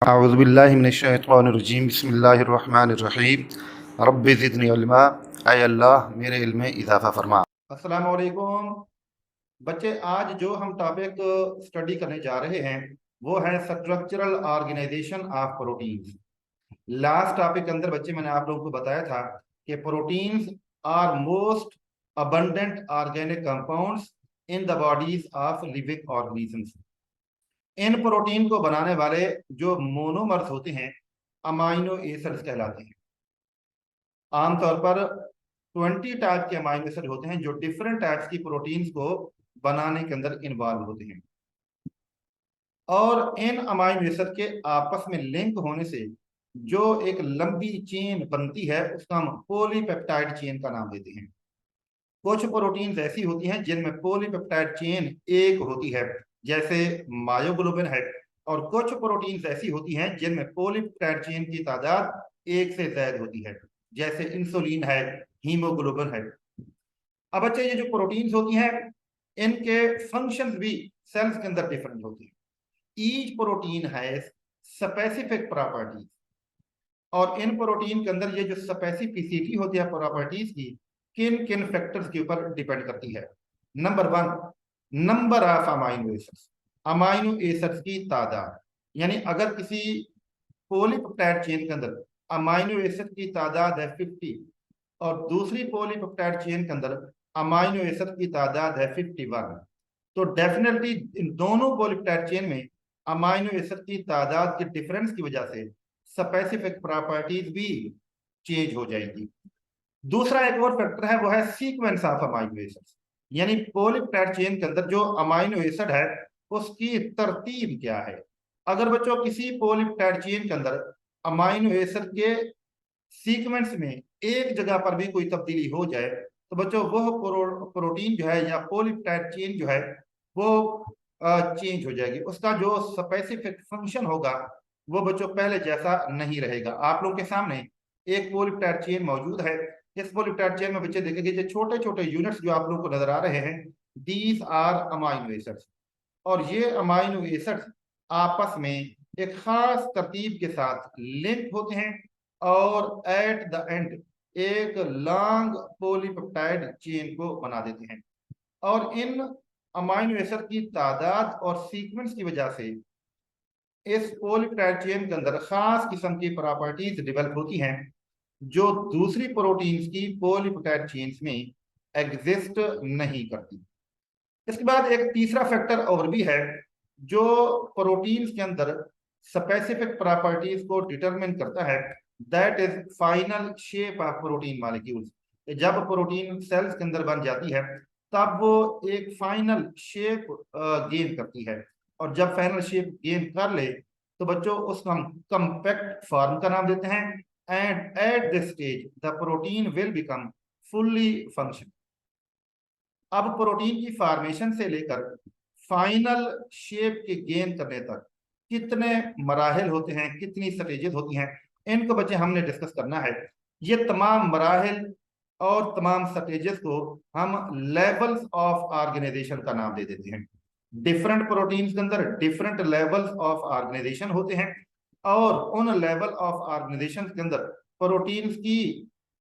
अऊज़ुबिल्लाहि मिनश्शैतानिर्रजीम बिस्मिल्लाहिर्रहमानिर्रहीम रब्बि ज़िदनी इल्मा। ऐ अल्लाह मेरे इल्म में इजाफ़ा फरमा। अस्सलामु अलैकुम बच्चे, आज जो हम टॉपिक स्टडी करने जा रहे हैं वो है structural organisation of proteins. Last topic के अंदर बच्चे मैंने आप लोगों को बताया था कि proteins are most abundant organic compounds in the bodies of living organisms. इन प्रोटीन को बनाने वाले जो मोनोमर्स होते हैं अमाइनो एसिड्स कहलाते हैं। आमतौर पर 20 टाइप के अमाइनो एसिड होते हैं जो डिफरेंट टाइप्स की प्रोटीन्स को बनाने के अंदर इन्वॉल्व होते हैं, और इन अमाइनो एसिड के आपस में लिंक होने से जो एक लंबी चेन बनती है उसका हम पॉलीपेप्टाइड चेन का नाम देते हैं। कुछ प्रोटीन्स ऐसी होती हैं जिनमें पॉलीपेप्टाइड चेन एक होती है, जैसे मायोग्लोबिन है, और कुछ प्रोटीन्स ऐसी होती हैं जिनमें पॉलीपेप्टाइड चेन की तादाद एक से ज्यादा होती है, जैसे इंसुलिन है, हीमोग्लोबिन है। अब बच्चे, ये जो प्रोटीन्स होती हैं इनके फंक्शंस भी सेल्स के अंदर डिफरेंट होती है। ईच प्रोटीन है स्पेसिफिक प्रॉपर्टीज, और इन प्रोटीन के अंदर ये जो स्पेसिफिसिटी होती है प्रॉपर्टीज की किन किन फैक्टर्स के ऊपर डिपेंड करती है। Number one, number of amino acids. Amino acids की तादाद, यानी अगर किसी पॉलीपेप्टाइड चेन के अंदर अमाइनो एसिड की तादाद है 50 और दूसरी पॉलीपेप्टाइड चेन के अंदर अमाइनो एसिड की तादाद है 51, तो डेफिनेटली इन दोनों पॉलीपेप्टाइड चेन में अमाइनो एसिड की तादाद के डिफरेंस की वजह से स्पेसिफिक प्रॉपर्टीज भी चेंज हो जाएगी। दूसरा एक और फैक्टर है, वो है सीक्वेंस ऑफ अमाइनो एसिड्स, यानी पॉलीपेप्टाइड चेन के अंदर जो अमाइनो एसिड है उसकी तरतीब क्या है। अगर बच्चों किसी पॉलीपेप्टाइड चेन के अंदर अमाइनो एसिड के सीक्वेंस में एक जगह पर भी कोई तब्दीली हो जाए तो बच्चों वह प्रोटीन जो है या पॉलीपेप्टाइड चेन जो है वो चेंज हो जाएगी, उसका जो स्पेसिफिक फंक्शन होगा वो बच्चों पहले जैसा नहीं रहेगा। आप लोग के सामने एक पॉलीपेप्टाइड चेन मौजूद है। इस पॉलीपेप्टाइड चेन में बच्चे देखेंगे जो छोटे छोटे यूनिट्स जो आप लोग को नजर आ रहे हैं, दीज आर अमाइनो एसिड्स, और ये अमाइनो एसिड्स आपस में एक खास तरतीब के साथ लिंक होते हैं और एट द एंड एक लॉन्ग पॉलीपेप्टाइड चेन को बना देते हैं। और इन अमाइनो एसिड की तादाद और सीक्वेंस की वजह से इस पॉलीपेप्टाइड चेन के अंदर खास किस्म की प्रॉपर्टीज डेवलप होती हैं जो दूसरी प्रोटीन्स की पॉलीपेप्टाइड चेन्स में एग्जिस्ट नहीं करती। इसके बाद एक तीसरा फैक्टर और भी है जो प्रोटीन्स के अंदर स्पेसिफिक प्रॉपर्टीज को डिटरमिन करता है, that is final shape of protein molecules. जब प्रोटीन सेल्स के अंदर बन जाती है तब वो एक फाइनल शेप गेन करती है, और जब फाइनल शेप गेन कर ले तो बच्चों उसको हम कंपैक्ट फॉर्म का नाम देते हैं, and at this stage the protein will become fully function. अब प्रोटीन की फॉर्मेशन से लेकर फाइनल शेप के गेन करने तक कितने मराहल होते हैं, कितनी स्टेजेस होती हैं, इनको बच्चे हमने डिस्कस करना है। ये तमाम मराहल और तमाम स्टेजेस को हम लेवल्स ऑफ ऑर्गेनाइजेशन का नाम दे देते हैं। डिफरेंट प्रोटीन्स के अंदर डिफरेंट लेवल्स ऑफ ऑर्गेनाइजेशन होते हैं, और उन लेवल ऑफ ऑर्गेनाइजेशन के अंदर प्रोटीन्स की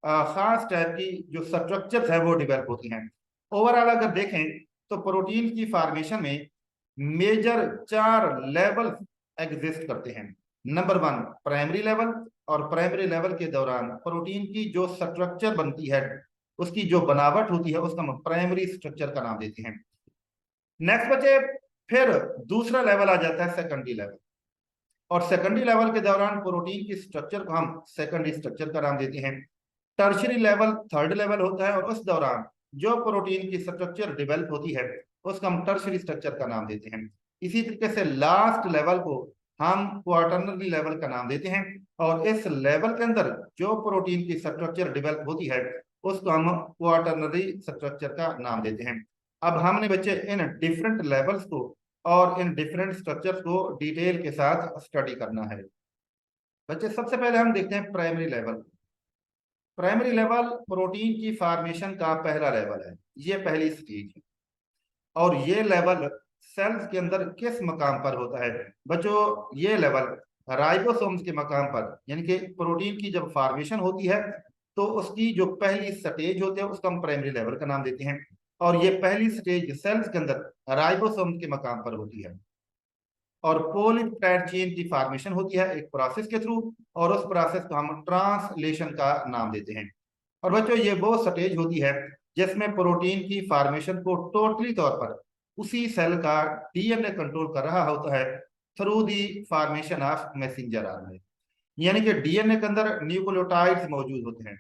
खास टाइप की जो स्ट्रक्चर्स है वो डेवलप होती हैं। ओवरऑल अगर देखें तो प्रोटीन की फॉर्मेशन में मेजर 4 लेवल एग्जिस्ट करते हैं। नंबर 1 प्राइमरी लेवल, और प्राइमरी लेवल के दौरान प्रोटीन की जो स्ट्रक्चर बनती है, उसकी जो बनावट होती है उसका हम प्राइमरी स्ट्रक्चर का नाम देते हैं। नेक्स्ट बचे, फिर दूसरा लेवल आ जाता है सेकेंडरी लेवल, और सेकेंडरी लेवल के दौरान प्रोटीन की स्ट्रक्चर को हम सेकेंडरी स्ट्रक्चर का नाम देते हैं। टर्शरी लेवल थर्ड लेवल होता है, और उस दौरान जो प्रोटीन की स्ट्रक्चर डेवलप होती है उसका हम टर्शरी स्ट्रक्चर का नाम देते हैं। इसी तरीके से लास्ट लेवल को हम क्वार्टरनरी लेवल का नाम देते हैं, और इस लेवल के अंदर जो प्रोटीन की स्ट्रक्चर डेवलप होती है उसको हम क्वार्टरनरी स्ट्रक्चर का नाम देते हैं। अब हमने बच्चे इन डिफरेंट लेवल्स को और इन डिफरेंट स्ट्रक्चर्स को डिटेल के साथ स्टडी करना है। बच्चे सबसे पहले हम देखते हैं primary level. Primary level protein की फॉर्मेशन का पहला लेवल है, ये पहली स्टेज है, और ये लेवल सेल्स के अंदर किस मकाम पर होता है बच्चों? ये लेवल राइबोसोम्स के मकाम पर, यानी कि प्रोटीन की जब फॉर्मेशन होती है तो उसकी जो पहली स्टेज होती है उसको हम प्राइमरी लेवल का नाम देते हैं, और ये पहली स्टेज सेल्स के अंदर राइबोसोम के मकाम पर होती है। और पॉलीपेप्टाइड चेन की फॉर्मेशन होती है एक प्रोसेस के थ्रू, और उस प्रोसेस को हम ट्रांसलेशन का नाम देते हैं। और बच्चों ये वो स्टेज होती है जिसमें प्रोटीन की फॉर्मेशन को टोटली तौर पर उसी सेल का डीएनए कंट्रोल कर रहा होता है through the formation of messenger RNA. यानी कि डीएनए के अंदर न्यूक्लियोटाइड्स मौजूद होते हैं,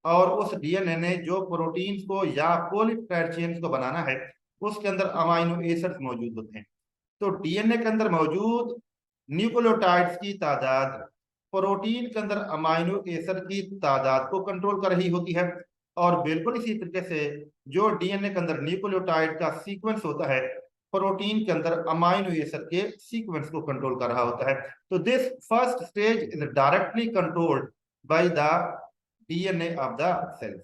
और उस डीएनए ने जो प्रोटीन्स को या पॉलीपेप्टाइड चेन्स को बनाना है उसके अंदर अमाइनो एसिड्स मौजूद होते हैं। तो डीएनए के अंदर मौजूद न्यूक्लियोटाइड्स की तादाद प्रोटीन के अंदर अमाइनो एसिड की तादाद को कंट्रोल कर रही होती है, और बिल्कुल इसी तरीके से जो डीएनए के अंदर न्यूक्लियोटाइड का सीक्वेंस होता है प्रोटीन के अंदर अमाइनो एसिड के सीक्वेंस को कंट्रोल कर रहा होता है। तो this first stage is directly controlled by the DNA of the cell.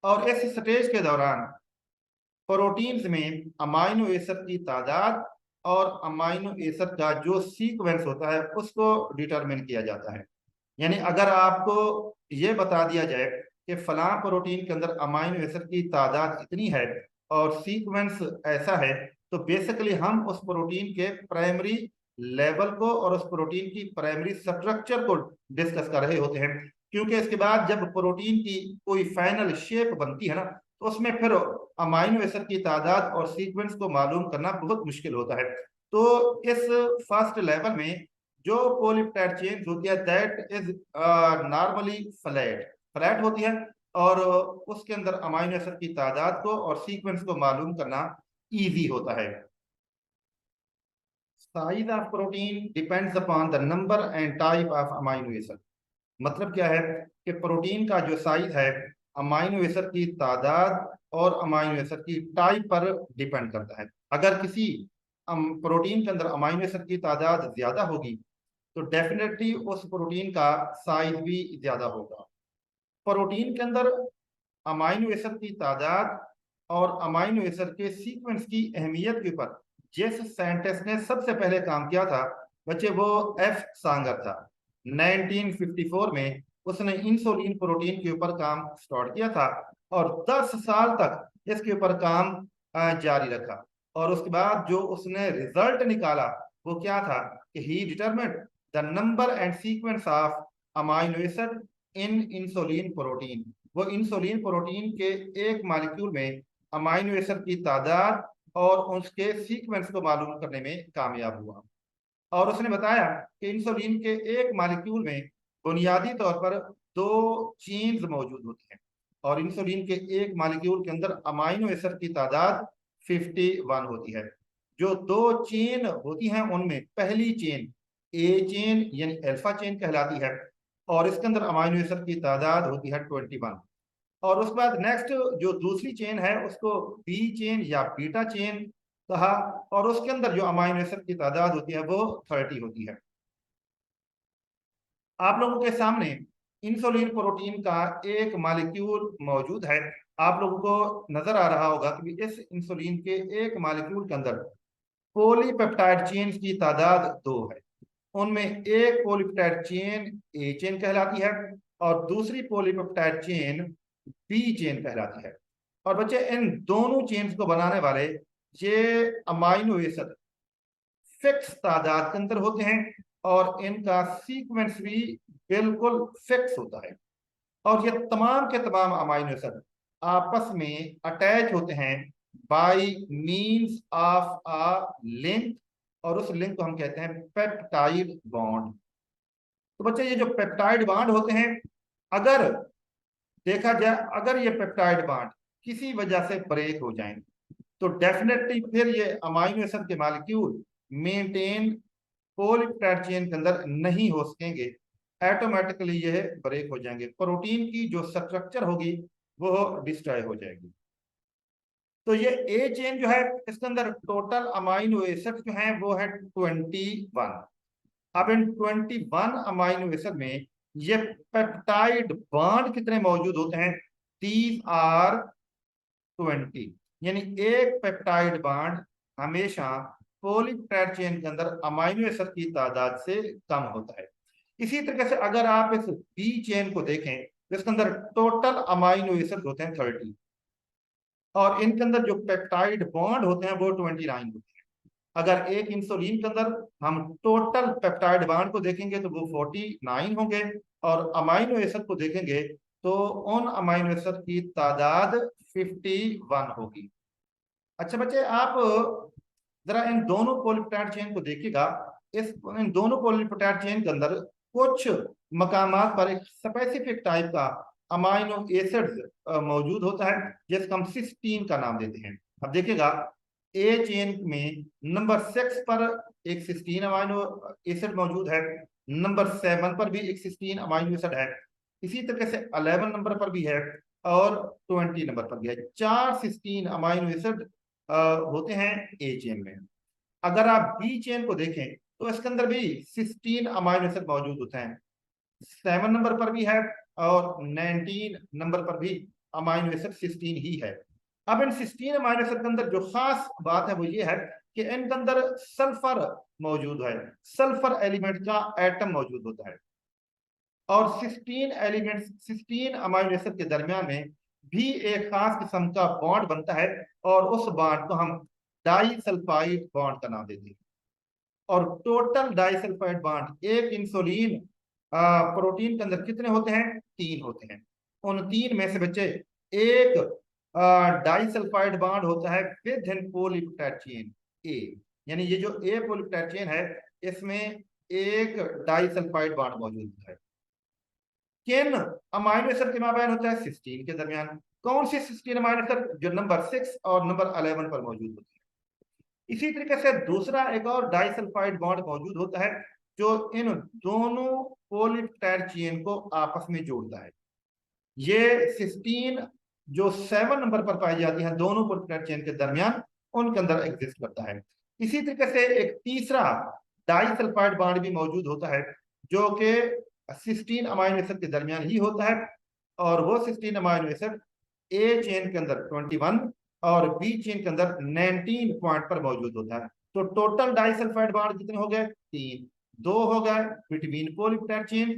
और इस स्टेज के दौरान प्रोटीन्स में अमाइनो एसिड की तादाद और अमाइनो एसिड का जो सीक्वेंस होता है उसको डिटरमिन किया जाता है। यानी अगर आपको ये बता दिया जाए कि फलां प्रोटीन के अंदर अमाइनो एसिड की तादाद इतनी है और सीक्वेंस ऐसा है, तो बेसिकली हम उस प्रोटीन के प्राइमरी लेवल को और उस प्रोटीन की प्राइमरी स्ट्रक्चर को डिस्कस कर रहे होते हैं। क्योंकि इसके बाद जब प्रोटीन की कोई फाइनल शेप बनती है ना, तो उसमें फिर अमाइनो एसिड की तादाद और सीक्वेंस को मालूम करना बहुत मुश्किल होता है। तो इस फर्स्ट लेवल में जो पॉलीपेप्टाइड चेन होती है that is normally flat flat होती है, और उसके अंदर अमाइनो एसिड की तादाद को और सीक्वेंस को मालूम करना इजी होता है। Size of protein depends upon the number and type of amino acid. मतलब क्या है कि प्रोटीन का जो साइज है अमाइनो एसिड की तादाद और अमाइनो एसिड की टाइप पर डिपेंड करता है। अगर किसी प्रोटीन के अंदर अमाइनो एसिड की तादाद ज्यादा होगी तो डेफिनेटली उस प्रोटीन का साइज भी ज्यादा होगा। प्रोटीन के अंदर अमाइनो एसिड की तादाद और अमाइनो एसिड के सीक्वेंस की अहमियत के ऊपर जिस साइंटिस्ट ने सबसे पहले काम किया था बच्चे वो एफ सांगर था। 1954 में उसने इंसुलिन प्रोटीन के ऊपर काम स्टार्ट किया था, और 10 साल तक इसके ऊपर काम जारी रखा। और उसके बाद जो उसने रिजल्ट निकाला वो क्या था कि he determined the number and sequence of amino acid in insulin protein. वो इंसुलिन प्रोटीन के एक मॉलिक्यूल में अमाइनो एसिड की तादाद और उसके सीक्वेंस को मालूम करने में कामयाब हुआ। और उसने बताया कि इंसुलिन के एक मॉलिक्यूल में बुनियादी तौर पर 2 चेन्स मौजूद होती हैं, और इंसुलिन के एक मॉलिक्यूल के अंदर अमाइनो एसिड की तादाद 51 होती है। जो 2 चेन होती हैं उनमें पहली चेन ए चेन यानी अल्फा चेन कहलाती है, और इसके अंदर अमाइनो एसिड की तादाद होती है 21। और उसके बाद नेक्स्ट जो दूसरी चेन है उसको बी चेन या बीटा चेन कहा, और उसके अंदर जो अमाइनो एसिड की तादाद होती है वो 30 होती है। आप लोगों के सामने इंसुलिन प्रोटीन का एक मॉलिक्यूल मौजूद है। आप लोगों को नजर आ रहा होगा कि इस इंसुलिन के एक मॉलिक्यूल के अंदर पॉलीपेप्टाइड चेन की तादाद 2 है। उनमें एक पॉलीपेप्टाइड चेन ए चेन कहलाती है और दूसरी पॉलीपेप्टाइड चेन बी चेन कहलाती है। और बच्चे इन दोनों चेन्स को बनाने वाले ये अमाइनो एसिड फिक्स तादाद के अंदर होते हैं, और इनका सीक्वेंस भी बिल्कुल फिक्स होता है। और ये तमाम के तमाम अमाइनो एसिड आपस में अटैच होते हैं by means of a link, और उस लिंक को हम कहते हैं पेप्टाइड बॉन्ड। तो बच्चे ये जो पेप्टाइड बॉन्ड होते हैं, अगर देखा जाए अगर ये पेप्टाइड बॉन्ड किसी वजह से ब्रेक हो जाए तो डेफिनेटली फिर ये अमाइनो एसिड के मॉलिक्यूल मेंटेन पॉलीपेप्टाइड चेन के अंदर नहीं हो सकेंगे, ऑटोमेटिकली ये ब्रेक हो जाएंगे, प्रोटीन की जो स्ट्रक्चर होगी वो डिस्ट्रॉय हो जाएगी। तो ये ए चेन जो है इसके अंदर टोटल अमाइनो एसिड जो है वो है 21। अब इन 21 अमाइनो एसिड में ये पेप्टाइड बॉन्ड कितने मौजूद होते हैं? These are 20। यानी एक पेप्टाइड बॉन्ड हमेशा पॉलीपेप्टाइड चेन के अंदर अमाइनो एसिड की तादाद से कम होता है। इसी तरीके से अगर आप इस बी चेन को देखें तो इसके अंदर टोटल अमाइनो एसिड होते हैं 30, और इनके अंदर जो पेप्टाइड बॉन्ड होते हैं वो 29 होते हैं। अगर एक इंसुलिन के अंदर हम टोटल पेप्टाइड बॉन्ड को देखेंगे तो वो 49 होंगे, और अमाइनो एसिड को देखेंगे तो उन अमाइनो एसिड की तादाद 51 होगी। अच्छा बच्चे, आप जरा इन दोनों पॉलीपेप्टाइड चेन को देखिएगा। इन दोनों पॉलीपेप्टाइड चेन के अंदर कुछ मकामात पर एक स्पेसिफिक टाइप का अमाइनो एसिड मौजूद होता है जिसको हम सिस्टीन का नाम देते हैं। अब देखिएगा, ए चेन में नंबर 6 पर एक सिस्टीन अमाइनो एसिड मौजूद है, नंबर 7 पर भी एक सिस्टीन अमाइनो एसिड है, इसी तरीके से 11 नंबर पर भी है, और 20 नंबर पर भी है। 4 सिस्टीन अमाइनो एसिड होते हैं ए चेन में। अगर आप बी चेन को देखें तो इसके अंदर भी सिस्टीन अमाइनो एसिड मौजूद होते हैं, 7 नंबर पर भी है और 19 नंबर पर भी अमाइनो एसिड सिस्टीन ही है। अब इन सिस्टीन अमाइनो एसिड के अंदर जो खास बात है वो ये है कि इनके अंदर सल्फर मौजूद है, सल्फर एलिमेंट का एटम मौजूद होता है, और cysteine element cysteine amino acid के दरमियान में भी एक खास किस्म का बॉन्ड बनता है, और उस बॉन्ड को हम डाइसल्फाइड बॉन्ड का नाम देते हैं। और टोटल डाइसल्फाइड बॉन्ड एक इंसुलिन प्रोटीन के अंदर कितने होते हैं? 3 होते हैं। उन 3 में से बच्चे एक डाइसल्फाइड बॉन्ड होता है विद पॉलीपेप्टाइड चेन ए, यानी ये जो ए पॉलीपेप्टाइड चेन है इसमें एक डाइसल्फाइड बॉन्ड मौजूद है। किन अमाइनो एसिड के माबैन होता है? सिस्टीन के दरमियान। कौन सी सिस्टीन अमाइनो एसिड? जो नंबर 6 और नंबर 11 पर मौजूद होती है। इसी तरीके से दूसरा एक और डाइसल्फाइड बॉन्ड मौजूद होता है जो इन दोनों पॉलीपेप्टाइड चेन को आपस में जोड़ता है। ये सिस्टीन जो 7 नंबर पर पाई जाती है दोनों पॉलीपेप्टाइड चेन के दरमियान, उनके अंदर एग्जिस्ट करता है। इसी तरीके से एक तीसरा डाइसल्फाइड बॉन्ड भी मौजूद होता है जो कि सिस्टीन अमाइनो एसिड के दरमियान ही होता है, और वो cysteine amino acid A chain के अंदर 21 और बी चेन के अंदर 19 पॉइंट पर मौजूद होता है। तो टोटल डाइसल्फाइड बॉन्ड कितने हो गए? 3। 2 हो गए बिटवीन पॉलीपेप्टाइड चेन,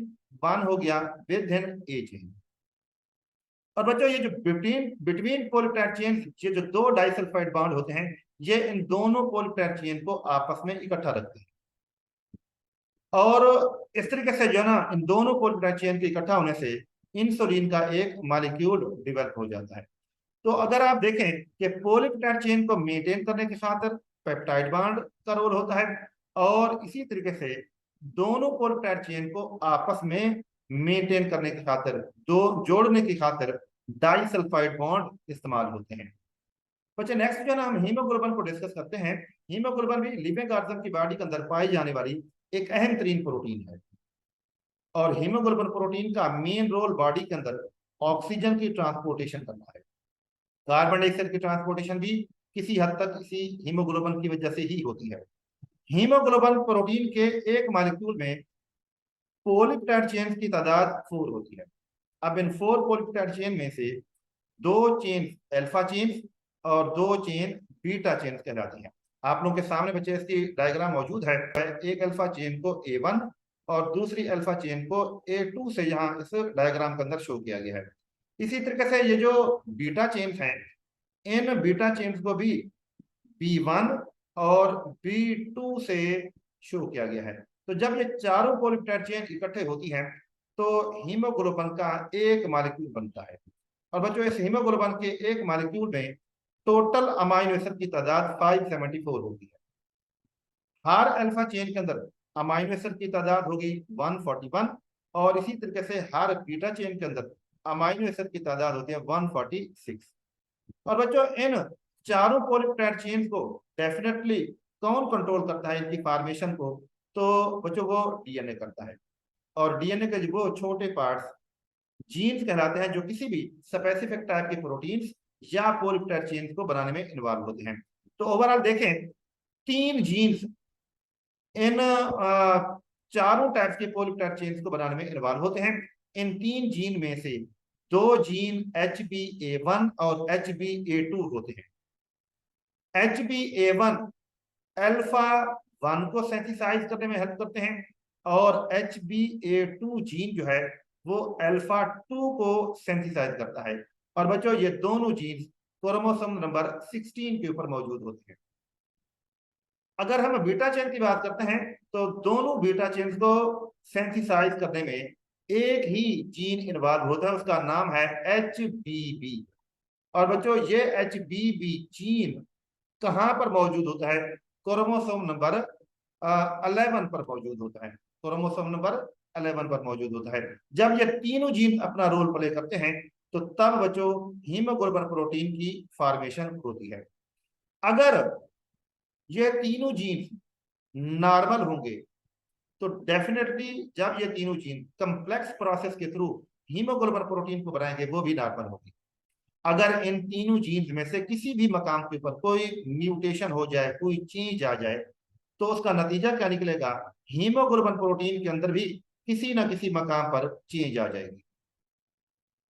1 हो गया विद इन ए चेन। और बच्चों, ये जो बिटवीन बिटवीन पॉलीपेप्टाइड चेन, ये जो 2 डाइसल्फाइड बॉन्ड होते हैं ये इन दोनों पॉलीपेप्टाइड चेन को आपस में इकट्ठा रखते हैं, और इस तरीके से जो ना इन दोनों पॉलीपेप्टाइड चेन के इकट्ठा होने से इंसुलिन का एक मॉलिक्यूल डेवलप हो जाता है। तो अगर आप देखें कि पॉलीपेप्टाइड चेन को मेंटेन करने की खातिर पेप्टाइड बॉन्ड का रोल होता है, और इसी तरीके से दोनों पॉलीपेप्टाइड चेन को आपस में मेंटेन करने की खातिर, दो जोड़ने की खातिर डाइसल्फाइड बॉन्ड इस्तेमाल होते हैं। बच्चे, नेक्स्ट जो ना हम हीमोग्लोबिन को डिस्कस करते हैं। हीमोग्लोबिन भी लिविंग ऑर्गन की बॉडी के अंदर पाई जाने वाली एक अहम तरीन प्रोटीन है, और हीमोग्लोबिन प्रोटीन का मेन रोल बॉडी के अंदर ऑक्सीजन की ट्रांसपोर्टेशन करना है। कार्बन डाइऑक्साइड की ट्रांसपोर्टेशन भी किसी हद तक इसी हीमोग्लोबिन की वजह से ही होती है। हीमोग्लोबिन प्रोटीन के एक मॉलिक्यूल में पॉलीपेप्टाइड चेन की तादाद 4 होती है। अब इन 4 पॉलीपेप्टाइड चेन में से 2 चेन अल्फा चेन और 2 चेन बीटा चेन कहलाती हैं। आप लोगों के सामने बच्चे इसकी डायग्राम मौजूद है। एक अल्फा चेन को A1 और दूसरी अल्फा चेन को A2 से यहाँ इस डायग्राम के अंदर शो किया गया है। इसी तरीके से ये जो बीटा चेन्स हैं, इन बीटा चेन्स को भी B1 और B2 से शो किया गया है। तो जब ये चारों पॉलीपेप्टाइड चेन इकट्ठे होती हैं तो हीमोग्लोबिन का एक मॉलिक्यूल बनता है। और बच्चों, इस हीमोग्लोबिन के एक मॉलिक्यूल में टोटल अमाइनो एसिड की तादाद 574 होती है। हर अल्फा चेन के अंदर अमाइनो एसिड की तादाद होगी 141, और इसी तरीके से हर बीटा चेन के अंदर अमाइनो एसिड की तादाद होती है 146। और बच्चों, इन चारों पॉलीपेप्टाइड चेन को डेफिनेटली कौन कंट्रोल करता है इनकी फॉर्मेशन को? तो बच्चों, वो डीएनए करता है, और डीएनए के वो छोटे पार्ट्स जीन्स कहलाते हैं जो किसी भी स्पेसिफिक टाइप के प्रोटीन्स या पॉलीपेप्टाइड चेन को बनाने में इन्वॉल्व होते हैं। तो ओवरऑल देखें, 3 जीन्स इन चारों टाइप्स के पॉलीपेप्टाइड चेन्स को बनाने में इन्वॉल्व होते हैं। इन 3 जीन में से 2 जीन HbA1 और HbA2 होते हैं। HbA1 अल्फा 1 को सेंसिटाइज करने में हेल्प करते हैं, और HbA2 जीन जो है वो अल्फा 2 को सेंसिटाइज करता है। और बच्चों ये दोनों जीन क्रोमोसोम नंबर 16 के ऊपर मौजूद होते हैं। अगर हम बीटा चेन की बात करते हैं तो दोनों बीटा चेन को सेंसिटाइज करने में एक ही जीन इन्वॉल्व होता है, उसका नाम है HBB। और बच्चों ये HBB जीन कहां पर मौजूद होता है? क्रोमोसोम नंबर 11 पर मौजूद होता है। क्रोमोसोम नंबर 11 पर मौजूद होता है। जब ये तीनों जीन अपना रोल प्ले करते हैं तो तब बच्चों हीमोग्लोबिन प्रोटीन की फॉर्मेशन होती है। अगर ये तीनों जीन नॉर्मल होंगे तो डेफिनेटली जब ये तीनों जीन कम्प्लेक्स प्रोसेस के थ्रू हीमोग्लोबिन प्रोटीन को बनाएंगे वो भी नॉर्मल होगी। अगर इन तीनों जीन्स में से किसी भी मकाम के ऊपर कोई म्यूटेशन हो जाए, कोई चेंज आ जाए, तो उसका नतीजा क्या निकलेगा? हीमोग्लोबिन प्रोटीन के अंदर भी किसी ना किसी मकाम पर चेंज आ जाएगी,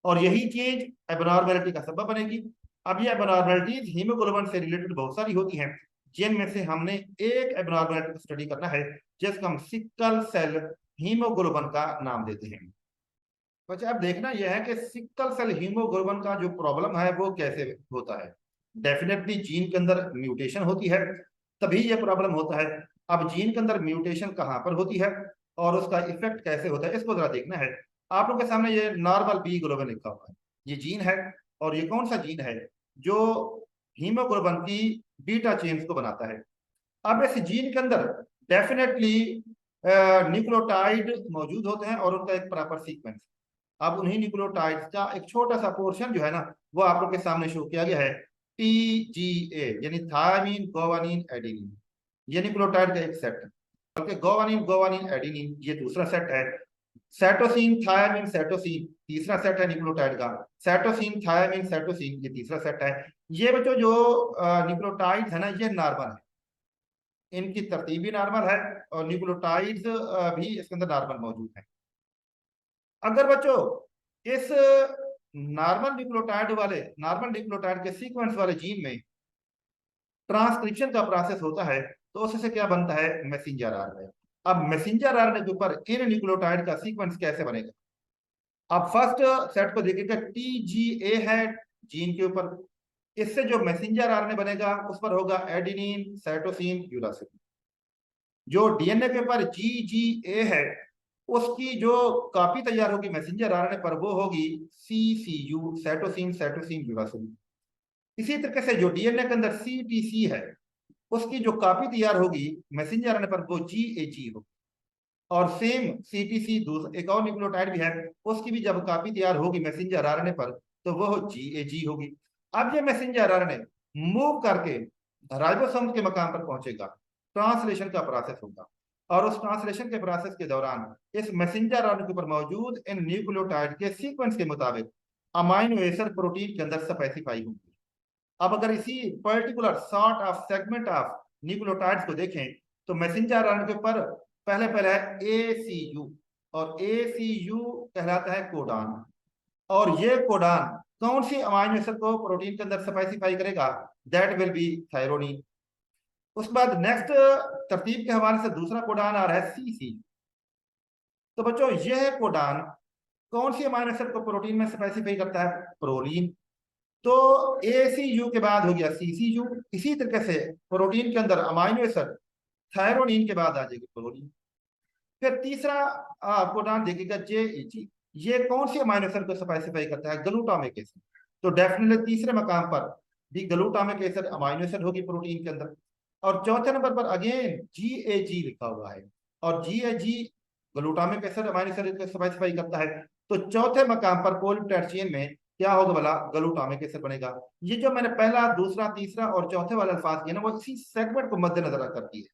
और यही चेंज एबनॉर्मेलिटी का सबब बनेगी। अब ये एबनॉर्मेलिटीज हीमोग्लोबिन से रिलेटेड बहुत सारी होती हैं, जिनमें से हमने एक एबनॉर्मेलिटी स्टडी करना है जिसको हम सिकल सेल हीमोग्लोबिन का नाम देते हैं। बच्चे अब देखना यह है कि सिकल सेल हीमोग्लोबिन का जो प्रॉब्लम है वो कैसे होता है। डेफिनेटली जीन के अंदर म्यूटेशन होती है तभी यह प्रॉब्लम होता है। अब जीन के अंदर म्यूटेशन कहाँ पर होती है और उसका इफेक्ट कैसे होता है इसको जरा देखना है। आप लोग के सामने ये नॉर्मल बी ग्लोबिन लिखा हुआ है, ये जीन है। और ये कौन सा जीन है जो हीमोग्लोबिन की बीटा चेन्स को बनाता है? अब इस जीन के अंदर डेफिनेटली न्यूक्लियोटाइड मौजूद होते हैं और उनका एक प्रॉपर सीक्वेंस। अब उन्हीं न्यूक्लियोटाइड्स का एक छोटा सा पोर्शन जो है ना वो आप लोग के सामने शो किया गया है, TGA यानी थायमीन गोवानिन एडेनिन। ये न्यूक्लियोटाइड का एक सेट है, बल्कि गोवानिन गोवानिन एडेनिन ये दूसरा सेट है। साइटोसिन थायमीन साइटोसिन तीसरा सेट है न्यूक्लियोटाइड का। साइटोसिन थायमीन साइटोसिन ये तीसरा सेट है। ये बच्चों जो न्यूक्लियोटाइड है ना ये नॉर्मल है, इनकी तरतीब भी नॉर्मल है और न्यूक्लियोटाइड्स भी इसके अंदर नॉर्मल मौजूद है। अगर बच्चों इस नॉर्मल न्यूक्लियोटाइड के सीक्वेंस वाले जीन में ट्रांसक्रिप्शन का प्रोसेस होता है तो उससे क्या बनता है? Messenger RNA. अब मैसेंजर आरएनए के ऊपर इन न्यूक्लियोटाइड का सीक्वेंस कैसे बनेगा? अब फर्स्ट सेट को देखिएगा, TGA है जीन के ऊपर, इससे जो मैसेंजर आरएनए बनेगा उस पर होगा एडेनिन साइटोसिन यूरासिल। जो डीएनए के ऊपर GGA है उसकी जो कॉपी तैयार होगी मैसेंजर आरएनए पर वो होगी CCU साइटोसिन साइटोसिन यूरासिल। इसी तरीके से जो डीएनए के अंदर CTC है उसकी जो कॉपी तैयार होगी मैसेंजर आरएनए पर वो GAG होगी। और सेम CTC एक और न्यूक्लियोटाइड भी है, उसकी भी जब कॉपी तैयार होगी मैसेंजर आरएनए पर तो वो GAG होगी। अब ये मैसेंजर आरएनए मूव करके राइबोसोम के मकाम पर पहुंचेगा, ट्रांसलेशन का प्रोसेस होगा, और उस ट्रांसलेशन के प्रोसेस के दौरान इस मैसेंजर आरएनए के ऊपर मौजूद इन न्यूक्लियोटाइड के सीक्वेंस के मुताबिक अमाइनो एसिड प्रोटीन के अंदर स्पेसिफाई होंगे। अब अगर इसी particular sort of segment of nucleotides को देखें तो मैसेंजर आरएनए के ऊपर पहले पहले है ACU, और ACU कहलाता है कोडान। और ये कोडान कौन सी अमाइनो एसिड को प्रोटीन के अंदर स्पेसिफाई करेगा? That will be threonine. उसके बाद नेक्स्ट तरतीब के हवाले से दूसरा कोडान आ रहा है CC। तो बच्चों यह कोडान कौन सी अमाइनो एसिड को प्रोटीन में स्पेसिफाई करता है? प्रोलीन। तो ACU के बाद हो गया CCU। इसी तरीके से प्रोटीन के अंदर अमाइनो एसिड थायरोनिन के बाद आ जाएगी प्रोलीन। फिर तीसरा कोडान देखिएगा JEG, ये कौन सी अमाइनो एसिड को स्पेसिफाई करता है? Glutamic acid. तो डेफिनेटली तीसरे मकाम पर भी ग्लूटामिक एसिड अमाइनो एसिड होगी प्रोटीन के अंदर। और चौथे नंबर पर अगेन GAG लिखा हुआ है, और GAG glutamic acid amino acid को स्पेसिफाई करता है। तो चौथे मकाम पर पॉलीपेप्टाइड चेन में क्या होगा भला? ग्लूटामिक एसिड बनेगा। ये जो मैंने पहला दूसरा तीसरा और चौथे वाले अल्फाज किए ना वो इसी सेगमेंट को मद्देनजर करती है।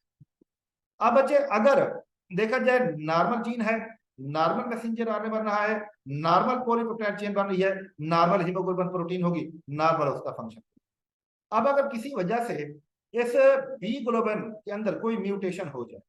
अब बच्चे अगर देखा जाए नॉर्मल जीन है, नॉर्मल मैसेंजर आरएनए बन रहा है, नॉर्मल पॉलीपेप्टाइड चेन बन रही है, नॉर्मल हीमोग्लोबिन प्रोटीन होगी, नॉर्मल उसका फंक्शन। अब अगर किसी वजह से इस बी ग्लोबिन के अंदर कोई म्यूटेशन हो जाए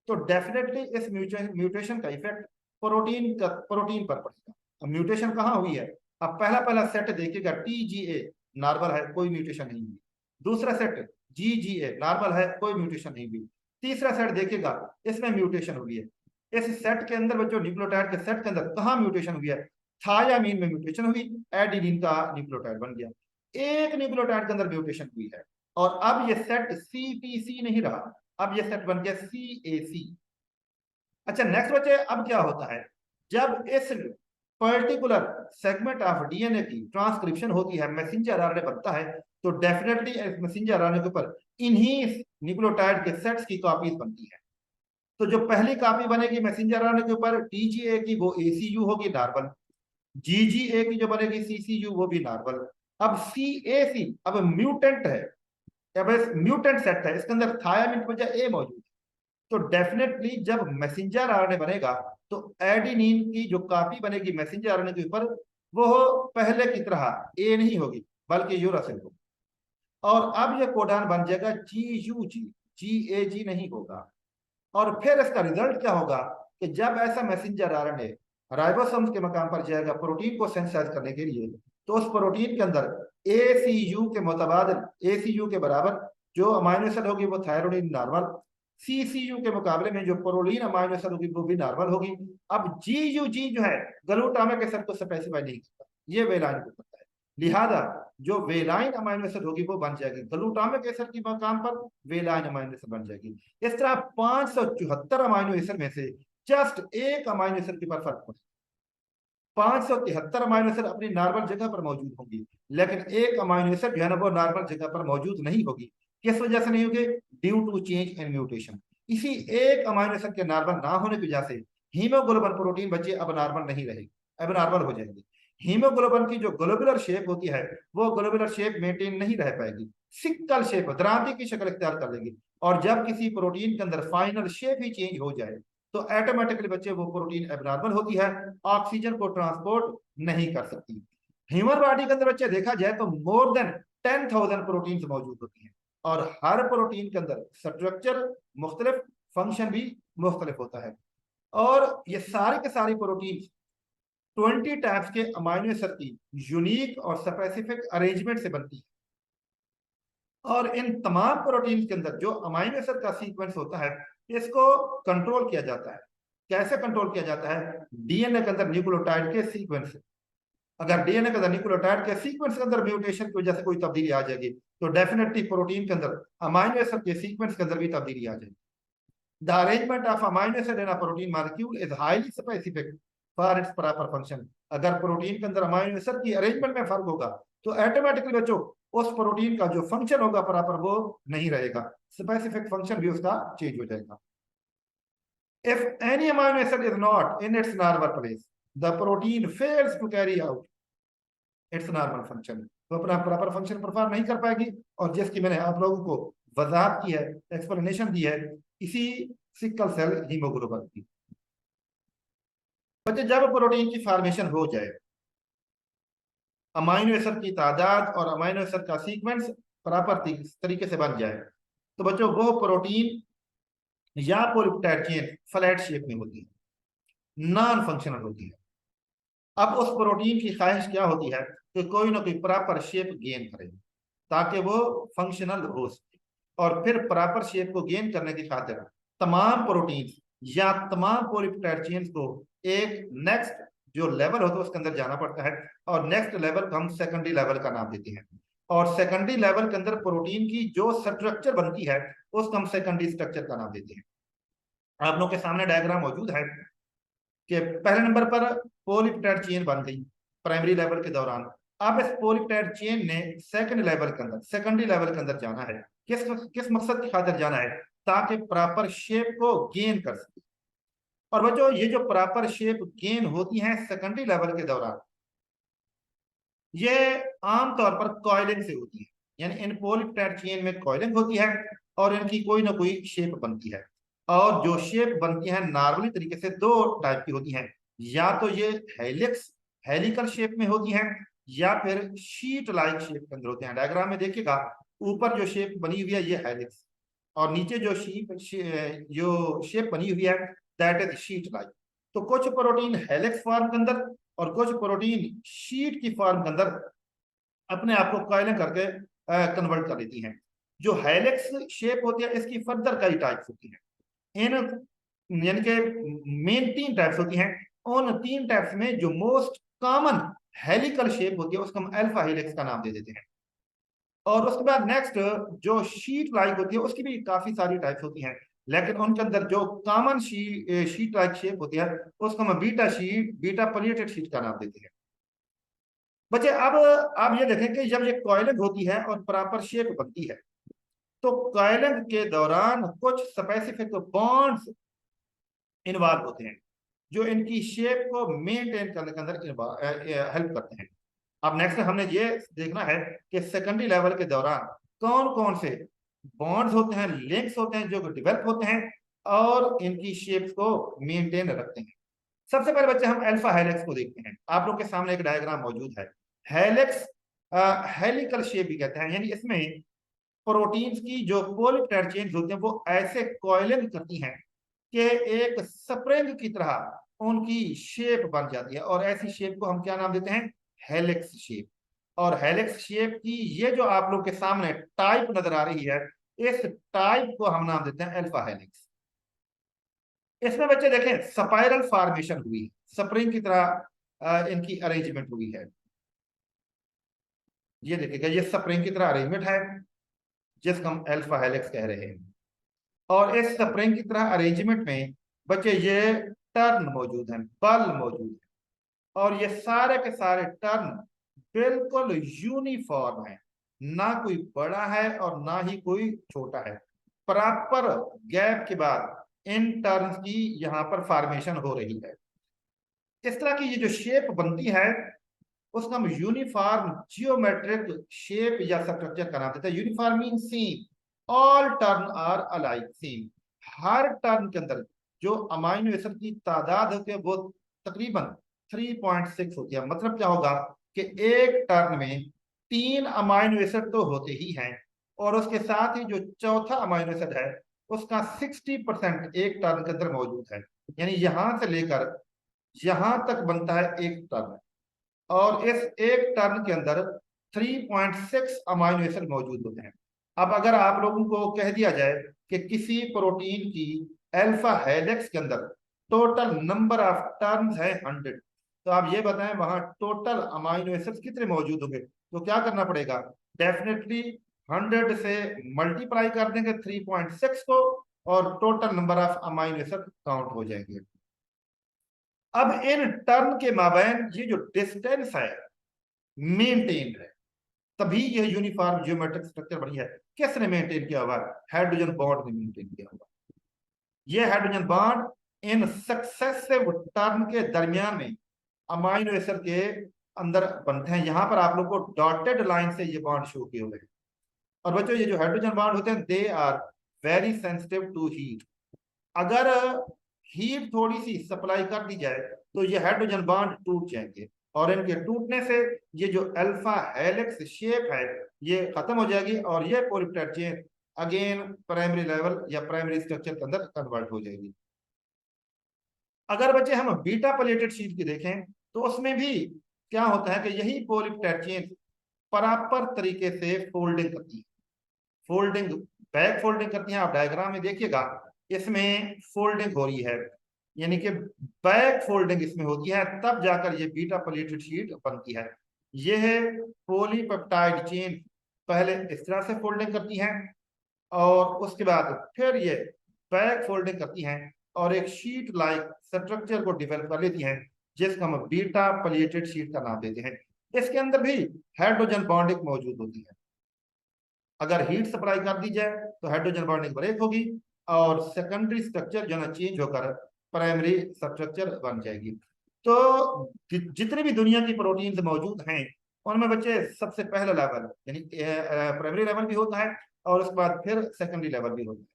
तो डेफिनेटली इस म्यूटेशन का इफेक्ट प्रोटीन पर पड़ेगा। अब म्यूटेशन कहाँ हुई है? अब पहला पहला सेट देखिएगा TGA नॉर्मल है, कोई म्यूटेशन नहीं है। दूसरा सेट GGA नॉर्मल है, कोई म्यूटेशन नहीं हुई। तीसरा सेट देखिएगा, इसमें म्यूटेशन हुई है। इस सेट के अंदर बच्चों, न्यूक्लियोटाइड के सेट के अंदर कहाँ म्यूटेशन हुई है? थायामीन में म्यूटेशन हुई, एडिनिन का न्यूक्लियोटाइड बन गया। एक न्यूक्लियोटाइड के अंदर म्यूटेशन हुई है, और अब ये सेट CTC नहीं रहा, अब ये सेट बन गया CAC। अच्छा नेक्स्ट बच्चे, अब क्या होता है जब इस पर्टिकुलर सेगमेंट ऑफ डीएनए की ट्रांसक्रिप्शन होती है, मैसेंजर आरएनए बनता है, तो डेफिनेटली इस मैसेंजर आरएनए के ऊपर इन्हीं न्यूक्लियोटाइड के सेट्स की कॉपीज बनती है। तो जो पहली कॉपी बनेगी मैसेंजर आरएनए के ऊपर TGA की, वो ACU होगी नॉर्मल। GGA की जो बनेगी CCU, वो भी नॉर्मल। अब CAC अब म्यूटेंट है, अब म्यूटेंट सेट है, इसके अंदर थायामीन की वजह ए मौजूद है। तो डेफिनेटली जब मैसेंजर आरएनए बनेगा तो एडेनिन की जो कॉपी बनेगी मैसेंजर आरएनए के ऊपर, वो पहले की तरह ए नहीं होगी बल्कि यूरासिल होगी। और अब ये कोडान बन जाएगा GUG, GAG नहीं होगा। और फिर इसका रिजल्ट क्या होगा कि जब ऐसा मैसेंजर आरएनए राइबोसोम्स के मकाम पर जाएगा प्रोटीन को सेंसाइज करने के लिए, तो उस प्रोटीन के अंदर ACU के मुतबादिल, ACU के बराबर जो अमाइनो एसिड होगी वो थायरोनिन नॉर्मल, CCU के मुकाबले में जो प्रोलीन अमाइनो एसिड होगी वो भी नॉर्मल होगी। अब GUG जो है ग्लूटामिक एसिड को स्पेसिफाई नहीं करता, ये वेलाइन को करता है, लिहाजा जो वेलाइन अमाइनो एसिड होगी वो बन जाएगी ग्लूटामिक एसिड के मकाम पर, वेलाइन अमाइनो एसिड बन जाएगी। इस तरह 574 अमाइनो एसिड में से जस्ट एक अमाइनो एसिड के ऊपर फर्क पड़ेगा। 573 अमाइनो एसिड अपनी नॉर्मल जगह पर मौजूद होंगी, लेकिन एक अमाइनो एसिड जो है ना वो नॉर्मल जगह पर मौजूद नहीं होगी। किस वजह से नहीं होगी? Due to change in mutation. इसी एक अमाइनो एसिड के नॉर्मल ना होने की वजह से हीमोग्लोबिन प्रोटीन बच्चे अब नॉर्मल नहीं रहेगी, अब नॉर्मल हो जाएंगे। हीमोग्लोबिन की जो ग्लोबुलर शेप होती है वो ग्लोबुलर शेप मेंटेन नहीं रह पाएगी, सिक्कल शेप, द्रांति की शक्ल इख्तियार कर लेगी। और जब किसी प्रोटीन के अंदर फाइनल शेप ही चेंज हो जाए तो ऑटोमेटिकली बच्चे वो प्रोटीन एबनॉर्मल होती है, ऑक्सीजन को ट्रांसपोर्ट नहीं कर सकती। ह्यूमन बॉडी के अंदर बच्चे देखा जाए तो मोर देन 10,000 प्रोटीन मौजूद होती हैं, और हर प्रोटीन के अंदर स्ट्रक्चर मुख्तलिफ, फंक्शन भी मुख्तलिफ होता है। और ये सारी के सारी प्रोटीन 20 टाइप्स के अमाइनो एसिड की यूनिक और स्पेसिफिक अरेंजमेंट से बनती है। और इन तमाम प्रोटीन के अंदर जो अमाइनो एसिड का सीक्वेंस होता है, इसको कंट्रोल किया जाता है। कैसे कंट्रोल किया जाता है? डीएनए के अंदर न्यूक्लियोटाइड के सीक्वेंस, अगर डीएनए के अंदर न्यूक्लियोटाइड के सीक्वेंस के अंदर म्यूटेशन की वजह से कोई तब्दीली आ जाएगी, तो डेफिनेटली प्रोटीन के अंदर अमाइनो एसिड के सीक्वेंस के अंदर भी तब्दीली आ जाएगी। The arrangement of amino acid in a protein molecule is highly specific for its proper function. अगर प्रोटीन के अंदर अमाइनो एसिड की अरेंजमेंट में फर्क होगा तो ऑटोमेटिकली बच्चों उस प्रोटीन का जो फंक्शन होगा प्रॉपर वो नहीं रहेगा, स्पेसिफिक फंक्शन भी उसका चेंज हो जाएगा। If any amino acid is not in its normal place, the protein fails to carry out its normal function. तो अपना प्रॉपर फंक्शन परफॉर्म नहीं कर पाएगी, और जिसकी मैंने आप लोगों को वजाहत की है, एक्सप्लेनेशन दी है, इसी सिकल सेल हीमोग्लोबिन की। बच्चे जब प्रोटीन की फॉर्मेशन हो जाए, अमाइनो एसिड की तादाद और अमाइनो एसिड का सीक्वेंस प्रॉपर तरीके से बन जाए, तो बच्चों वो प्रोटीन या पॉलीपेप्टाइड चेन फ्लैट शेप में होती है, नॉन फंक्शनल होती है। अब उस प्रोटीन की ख्वाहिश क्या होती है कि कोई ना कोई प्रॉपर शेप गेन करे ताकि वो फंक्शनल हो सके, और फिर प्रॉपर शेप को गेन करने की खातिर तमाम प्रोटीन या तमाम पॉलीपेप्टाइड चेन्स को एक नेक्स्ट जो लेवल होता है उसके अंदर जाना पड़ता है, और नेक्स्ट लेवल को हम सेकेंडरी लेवल का नाम देते हैं। और सेकेंडरी लेवल के अंदर प्रोटीन की जो स्ट्रक्चर बनती है उसको हम सेकेंडरी स्ट्रक्चर का नाम देते हैं। आप लोगों के सामने डायग्राम मौजूद है कि पहले नंबर पर पॉलीपेप्टाइड चेन बन गई प्राइमरी लेवल के दौरान। अब इस पॉलीपेप्टाइड चेन ने सेकंड लेवल के अंदर, सेकेंडरी लेवल के अंदर जाना है। किस किस मकसद की खातिर जाना है? ताकि प्रॉपर शेप को गेन कर सके। और बच्चों ये जो प्रॉपर शेप गेन होती है सेकेंडरी लेवल के दौरान, ये आमतौर पर कॉइलिंग से होती है, यानी इन पॉलीपेप्टाइड चेन में कॉइलिंग होती है और इनकी कोई ना कोई शेप बनती है। और जो शेप बनती है नॉर्मली तरीके से दो टाइप की होती हैं, या तो ये हेलिक्स, हेलिकल शेप में होती हैं, या फिर शीट लाइक शेप के अंदर होते हैं। डायग्राम में देखिएगा, ऊपर जो शेप बनी हुई है ये हेलिक्स, और नीचे जो शेप बनी हुई है दैट इज शीट लाइक। तो कुछ प्रोटीन हेलिक्स फॉर्म के अंदर और कुछ प्रोटीन शीट की फॉर्म के अंदर अपने आप को कॉइलिंग करके कन्वर्ट कर लेती हैं। जो हेलिक्स शेप होती है इसकी फर्दर कई टाइप्स होती हैं। इन यानी कि मेन 3 टाइप्स होती हैं। उन 3 टाइप्स में जो मोस्ट कॉमन हेलिकल शेप होती है उसको हम अल्फा हेलिक्स का नाम दे देते हैं। और उसके बाद नेक्स्ट जो शीट लाइक होती है उसकी भी काफी सारी टाइप्स होती हैं, लेकिन उनके अंदर जो कॉमन शीट लाइक शेप होती है उसको हम बीटा पलिएटेड शीट का नाम देते हैं। बच्चे अब आप ये देखें कि जब ये कॉइलिंग होती है और प्रॉपर शेप बनती है तो कॉइलिंग के दौरान कुछ स्पेसिफिक बॉन्ड्स इन्वॉल्व होते हैं जो इनकी शेप को मेंटेन करने के अंदर हेल्प करते हैं। अब नेक्स्ट हमने ये देखना है कि सेकेंडरी लेवल के दौरान कौन कौन से बॉन्ड्स होते हैं, लिंक्स होते हैं जो डेवलप होते हैं और इनकी शेप्स को मेंटेन रखते हैं। सबसे पहले बच्चे हम अल्फा हेलिक्स को देखते हैं। आप लोग के सामने एक डायग्राम मौजूद है। हेलिक्स हेलिकल शेप भी कहते हैं, यानी इसमें प्रोटीन्स की जो पॉलीपेप्टाइड चेन्स होते हैं वो ऐसे कॉइलिंग करती हैं कि एक स्प्रिंग की तरह उनकी शेप बन जाती है और ऐसी शेप को हम क्या नाम देते हैं, हेलिक्स शेप। और हेलिक्स शेप की ये जो आप लोग के सामने टाइप नजर आ रही है इस टाइप को हम नाम देते हैं अल्फा हेलिक्स। इसमें बच्चे देखें स्पाइरल फॉर्मेशन हुई है, स्प्रिंग की तरह इनकी अरेंजमेंट हुई है। ये देखिएगा ये स्प्रिंग की तरह अरेंजमेंट है जिसको हम अल्फा हेलिक्स कह रहे हैं। और इस स्प्रिंग की तरह अरेंजमेंट में बच्चे ये टर्न मौजूद हैं, बल मौजूद है और ये सारे के सारे टर्न बिल्कुल यूनिफॉर्म है, ना कोई बड़ा है और ना ही कोई छोटा है। प्रॉपर गैप के बाद इन टर्न्स की यहाँ पर फॉर्मेशन हो रही है। इस तरह की ये जो शेप बनती है उसका हम यूनिफॉर्म जियोमेट्रिक शेप या स्ट्रक्चर का नाम देते हैं। Uniform mean same, all turn are alike same. हर टर्न के अंदर जो अमाइनो एसिड की तादाद होती है वो तकरीबन 3.6 होती है। मतलब क्या होगा कि एक टर्न में 3 अमाइनो एसिड तो होते ही हैं और उसके साथ ही जो चौथा अमाइनो एसिड है उसका 60% एक टर्न के अंदर मौजूद है। यानी यहां से लेकर यहां तक बनता है एक टर्न और इस एक टर्न के अंदर 3.6 अमाइनो एसिड मौजूद होते हैं। अब अगर आप लोगों को कह दिया जाए कि किसी प्रोटीन की अल्फा हेलिक्स के अंदर टोटल नंबर ऑफ टर्न्स है 100, तो आप ये बताएं वहां टोटल अमाइनो एसिड्स कितने मौजूद होंगे। तो क्या करना पड़ेगा, डेफिनेटली 100 से मल्टीप्लाई कर देंगे 3.6 को और total number of amino acid count हो जाएंगे। अब इन टर्न के माबैन ये जो डिस्टेंस है मेंटेन है, तभी यह यूनिफॉर्म जियोमेट्रिक स्ट्रक्चर बनी है। किसने मेंटेन किया हुआ, हाइड्रोजन बॉन्ड ने मेंटेन किया हुआ। यह hydrogen bond in successive turn के दरमियान में अमाइनो एसिड के अंदर बनते हैं। यहां पर आप लोग को डॉटेड लाइन से ये बॉन्ड शो किए हुए हैं। और बच्चों ये जो हाइड्रोजन बॉन्ड होते हैं they are very sensitive to heat. अगर हीट थोड़ी सी सप्लाई कर दी जाए तो ये हाइड्रोजन बॉन्ड टूट जाएंगे और इनके टूटने से ये जो अल्फा हेलिक्स शेप है ये खत्म हो जाएगी और ये polypeptide chain again primary level या प्राइमरी स्ट्रक्चर के अंदर कन्वर्ट हो जाएगी। अगर बच्चे हम बीटा पलेटेड शीट की देखें तो उसमें भी क्या होता है कि यही पॉलीपेप्टाइड चेन प्रॉपर तरीके से फोल्डिंग करती है, फोल्डिंग बैक फोल्डिंग करती है। आप डायग्राम में देखिएगा इसमें फोल्डिंग हो रही है, यानी कि बैक फोल्डिंग इसमें होती है, तब जाकर ये बीटा पलेटेड शीट बनती है। यह पॉलीपेप्टाइड चेन पहले इस तरह से फोल्डिंग करती है और उसके बाद फिर ये बैक फोल्डिंग करती हैं और एक शीट लाइक स्ट्रक्चर को डेवलप कर लेती हैं जिसको हम बीटा पलेटेड शीट का नाम देते हैं। इसके अंदर भी हाइड्रोजन बॉन्डिंग मौजूद होती है। अगर हीट सप्लाई कर दी जाए तो हाइड्रोजन बॉन्डिंग ब्रेक होगी और सेकेंडरी स्ट्रक्चर जो है चेंज होकर प्राइमरी स्ट्रक्चर बन जाएगी। तो जितने भी दुनिया की प्रोटीन्स मौजूद हैं उनमें बच्चे सबसे पहला लेवल यानी प्राइमरी लेवल भी होता है और उसके बाद फिर सेकेंडरी लेवल भी होता है।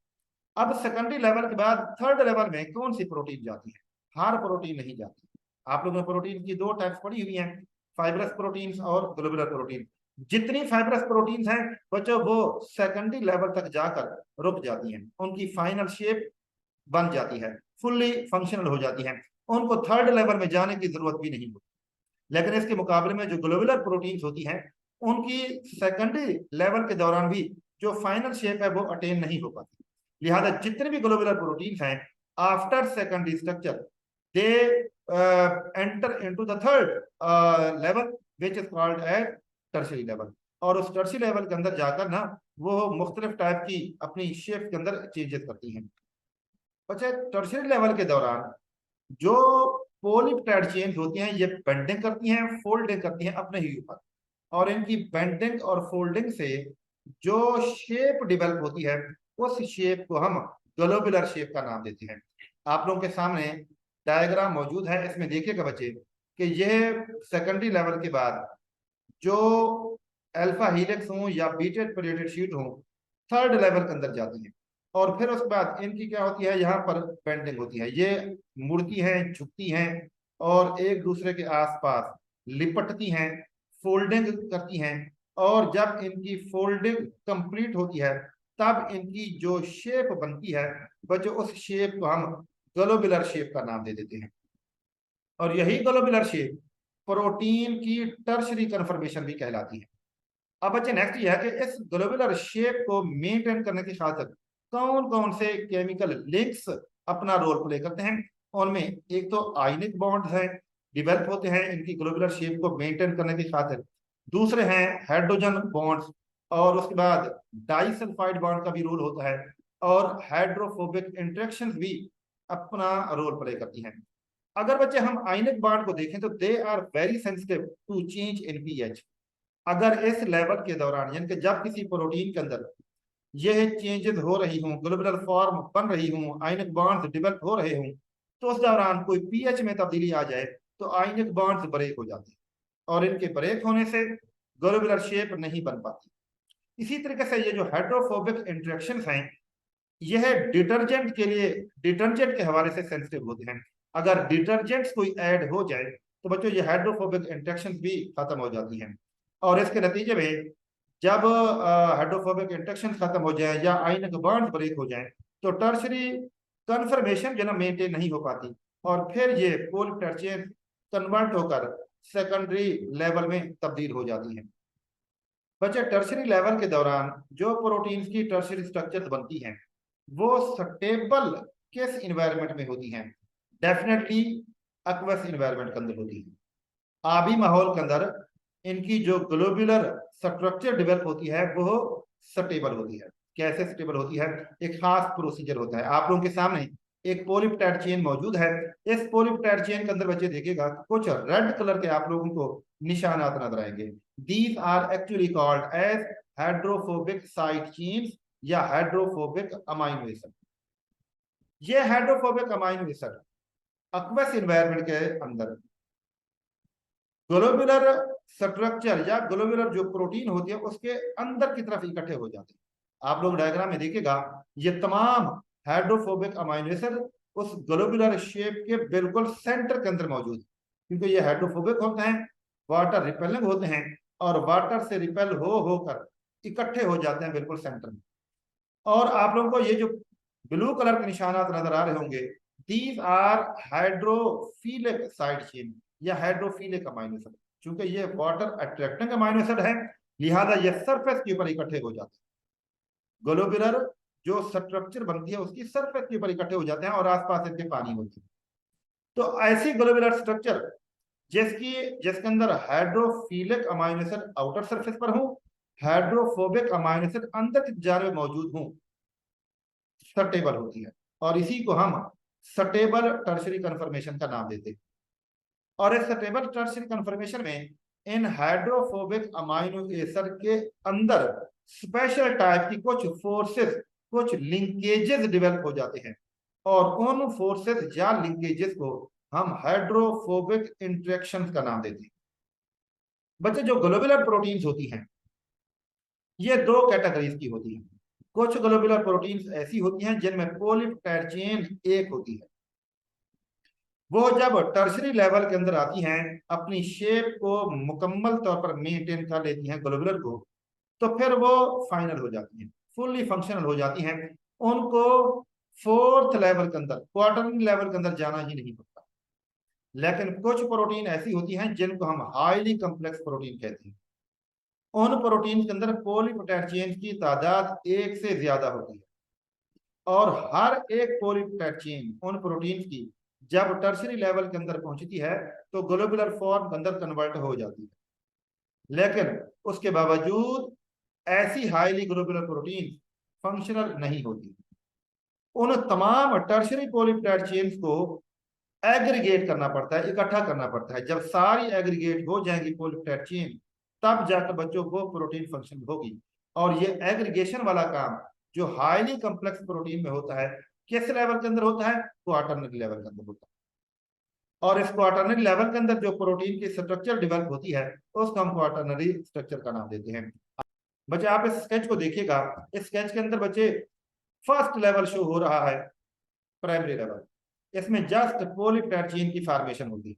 अब सेकेंडरी लेवल के बाद थर्ड लेवल में कौन सी प्रोटीन जाती है, हर प्रोटीन नहीं जाती। आप लोगों ने प्रोटीन की 2 टाइप्स पढ़ी हुई हैं, फाइब्रस प्रोटीन्स और ग्लोबुलर प्रोटीन। जितनी फाइब्रस प्रोटीन्स हैं बच्चों वो सेकेंडरी लेवल तक जाकर रुक जाती हैं, उनकी फाइनल शेप बन जाती है, फुल्ली फंक्शनल हो जाती है, उनको थर्ड लेवल में जाने की जरूरत भी नहीं होती। लेकिन इसके मुकाबले में जो ग्लोबुलर प्रोटीन्स होती हैं उनकी सेकेंडरी लेवल के दौरान भी जो फाइनल शेप है वो अटेन नहीं हो पाती। लिहाजा जितने भी ग्लोबुलर प्रोटीन्स हैं after secondary structure they enter into the third level which is called as tertiary level. और उस टर्शियरी लेवल के अंदर जाकर ना वो मुख्तलिफ टाइप की अपनी शेप के अंदर चेंजेस करती हैं। अच्छा, टर्शियरी लेवल के दौरान जो पॉलीपेप्टाइड चेन होती हैं ये बेंडिंग करती हैं, फोल्डिंग करती हैं अपने ही ऊपर, और इनकी बेंडिंग और फोल्डिंग से जो शेप डेवलप होती है उस शेप को हम ग्लोबुलर शेप का नाम देते हैं। आप लोगों के सामने डायग्राम मौजूद है, इसमें देखिएगा बच्चे कि यह सेकेंडरी लेवल के बाद जो अल्फा हीलिक्स हो या बीटा प्लेटेड शीट हो थर्ड लेवल के अंदर जाती है, और फिर उसके बाद इनकी क्या होती है, यहाँ पर बेंडिंग होती है, ये मुड़ती हैं, झुकती हैं और एक दूसरे के आसपास लिपटती हैं, फोल्डिंग करती हैं, और जब इनकी फोल्डिंग कंप्लीट होती है तब इनकी जो शेप बनती है बच्चों उस शेप को हम ग्लोबुलर शेप का नाम दे देते हैं। और यही ग्लोबुलर शेप प्रोटीन की टर्शरी कन्फर्मेशन भी कहलाती है। अब बच्चे नेक्स्ट ये है कि इस ग्लोबुलर शेप को मेंटेन करने की खातिर कौन कौन से केमिकल लिंक्स अपना रोल प्ले करते हैं। उनमें एक तो आयनिक बॉन्ड्स हैं, डिवेल्प होते हैं इनकी ग्लोबुलर शेप को मेंटेन करने की खातिर। दूसरे हैं हाइड्रोजन बॉन्ड्स, और उसके बाद डाइसल्फाइड बॉन्ड का भी रोल होता है, और हाइड्रोफोबिक इंटरेक्शन भी अपना रोल प्ले करती हैं। अगर बच्चे हम आयनिक बॉन्ड को देखें तो they are very sensitive to change in pH. अगर इस लेवल के दौरान यानी कि जब किसी प्रोटीन के अंदर यह चेंजेस हो रही हूँ, ग्लोबुलर फॉर्म बन रही हूँ, आयनिक बॉन्ड्स डेवलप हो रहे हूँ, तो उस दौरान कोई पीएच में तब्दीली आ जाए तो आयनिक बॉन्ड्स ब्रेक हो जाते हैं, और इनके ब्रेक होने से ग्लोबुलर शेप नहीं बन पाती। इसी तरीके से ये जो हाइड्रोफोबिक इंटरेक्शन हैं यह डिटर्जेंट के लिए, डिटर्जेंट के हवाले से सेंसिटिव होते हैं। अगर डिटर्जेंट्स कोई ऐड हो जाए तो बच्चों ये हाइड्रोफोबिक इंटरेक्शन भी खत्म हो जाती हैं, और इसके नतीजे में जब हाइड्रोफोबिक इंटरेक्शन खत्म हो जाए या आयनिक बॉन्ड ब्रेक हो जाए तो टर्शरी कन्फर्मेशन जो ना मेंटेन नहीं हो पाती, और फिर ये पोलपेप्टाइड चेन कन्वर्ट होकर सेकेंडरी लेवल में तब्दील हो जाती है। बच्चे टर्शरी लेवल के दौरान जो प्रोटीन्स की टर्शरी स्ट्रक्चर बनती हैं वो स्टेबल किस इन्वायरमेंट में होती हैं? डेफिनेटली एक्वस इन्वायरमेंट के अंदर होती है। आबी माहौल के अंदर इनकी जो ग्लोबुलर स्ट्रक्चर डेवलप होती है वो स्टेबल होती है। कैसे स्टेबल होती है? एक खास प्रोसीजर होता है। आप लोगों के सामने एक पॉलीपेप्टाइड चेन मौजूद है। इस पॉलीपेप्टाइड चेन के अंदर बच्चे देखिएगा कुछ रेड कलर के आप लोगों को निशानात नजर आएंगे। These are actually called as hydrophobic side chains या हाइड्रोफोबिक अमाइनो एसिड। ये hydrophobic amino acid aqueous environment के अंदर ग्लोबुलर स्ट्रक्चर या ग्लोबुलर जो प्रोटीन होती है उसके अंदर की तरफ इकट्ठे हो जाते हैं। आप लोग डायग्राम में देखिएगा ये तमाम हाइड्रोफोबिक अमाइनो एसिड उस ग्लोबुलर शेप के बिल्कुल सेंटर के अंदर मौजूद है, क्योंकि ये हाइड्रोफोबिक होते हैं, वाटर रिपेलिंग होते हैं, और वाटर से रिपेल हो होकर इकट्ठे हो जाते हैं बिल्कुल सेंटर में। और आप लोगों को ये जो ब्लू कलर के निशानात नजर आ रहे होंगे these are hydrophilic side chain या हाइड्रोफिलिक अमाइनो एसिड। चूंकि ये वाटर अट्रैक्टिंग अमाइनो एसिड है लिहाजा ये सरफेस के ऊपर इकट्ठे हो जाते हैं। ग्लोबुलर जो स्ट्रक्चर बनती है उसकी सरफेस के ऊपर इकट्ठे हो जाते हैं और आसपास इनके पानी होती है। तो ऐसी ग्लोबुलर स्ट्रक्चर जिसके अंदर hydrophilic amino acid outer surface पर हो, हाइड्रोफोबिक अमाइनो एसिड अंदर की जानब मौजूद हो, स्टेबल होती है, और इसी को हम स्टेबल टर्शरी कन्फर्मेशन का नाम देते हैं। और इस स्टेबल टर्शरी कन्फर्मेशन में इन हाइड्रोफोबिक अमाइनो एसिड के अंदर स्पेशल टाइप की कुछ फोर्सेस, कुछ लिंकेजेस डेवलप हो जाते हैं, और उन फोर्सेस या लिंकेजेस को हम हाइड्रोफोबिक इंटरेक्शन का नाम देते हैं। बच्चे जो ग्लोबुलर प्रोटीन्स होती हैं ये दो कैटेगरीज की होती हैं। कुछ ग्लोबुलर प्रोटीन्स ऐसी होती हैं जिनमें पॉलीपेप्टाइड चेन एक होती है, वो जब टर्शरी लेवल के अंदर आती हैं अपनी शेप को मुकम्मल तौर पर मेंटेन कर लेती हैं ग्लोबुलर को, तो फिर वो फाइनल हो जाती हैं, फुल्ली फंक्शनल हो जाती हैं। उनको फोर्थ लेवल के अंदर, क्वार्टरली लेवल के अंदर जाना ही नहीं पड़ता। लेकिन कुछ प्रोटीन ऐसी होती हैं जिनको हम हाईली कॉम्प्लेक्स प्रोटीन कहते हैं। उन प्रोटीन के अंदर पॉलीपेप्टाइड चेन की तादाद एक से ज्यादा होती है, और हर एक पॉलीपेप्टाइड चेन उन प्रोटीन की जब टर्शरी लेवल के अंदर पहुंचती है तो ग्लोबुलर फॉर्म के अंदर कन्वर्ट हो जाती है। लेकिन उसके बावजूद ऐसी हाईली ग्लोबुलर प्रोटीन फंक्शनल नहीं होती। उन तमाम टर्शरी पॉलीपेप्टाइड चेन्स को एग्रीगेट करना पड़ता है, इकट्ठा करना पड़ता है। जब सारी एग्रीगेट हो जाएंगी पॉलीपेप्टाइड चेन, तब जाकर बच्चों को प्रोटीन फंक्शन होगी। और ये एग्रीगेशन वाला काम जो हाईली कॉम्प्लेक्स प्रोटीन में होता है, किस लेवल के अंदर होता है? क्वाटरनरी लेवल के अंदर होता है। और इस क्वाटरनरी लेवल के अंदर जो प्रोटीन की स्ट्रक्चर डेवलप होती है उसको हम क्वाटरनरी स्ट्रक्चर का नाम देते हैं। बच्चे आप इस स्केच को देखिएगा, इस स्केच के अंदर बच्चे फर्स्ट लेवल शो हो रहा है, प्राइमरी लेवल। इसमें जस्ट पॉलीपेप्टाइड चेन की फॉर्मेशन होती है,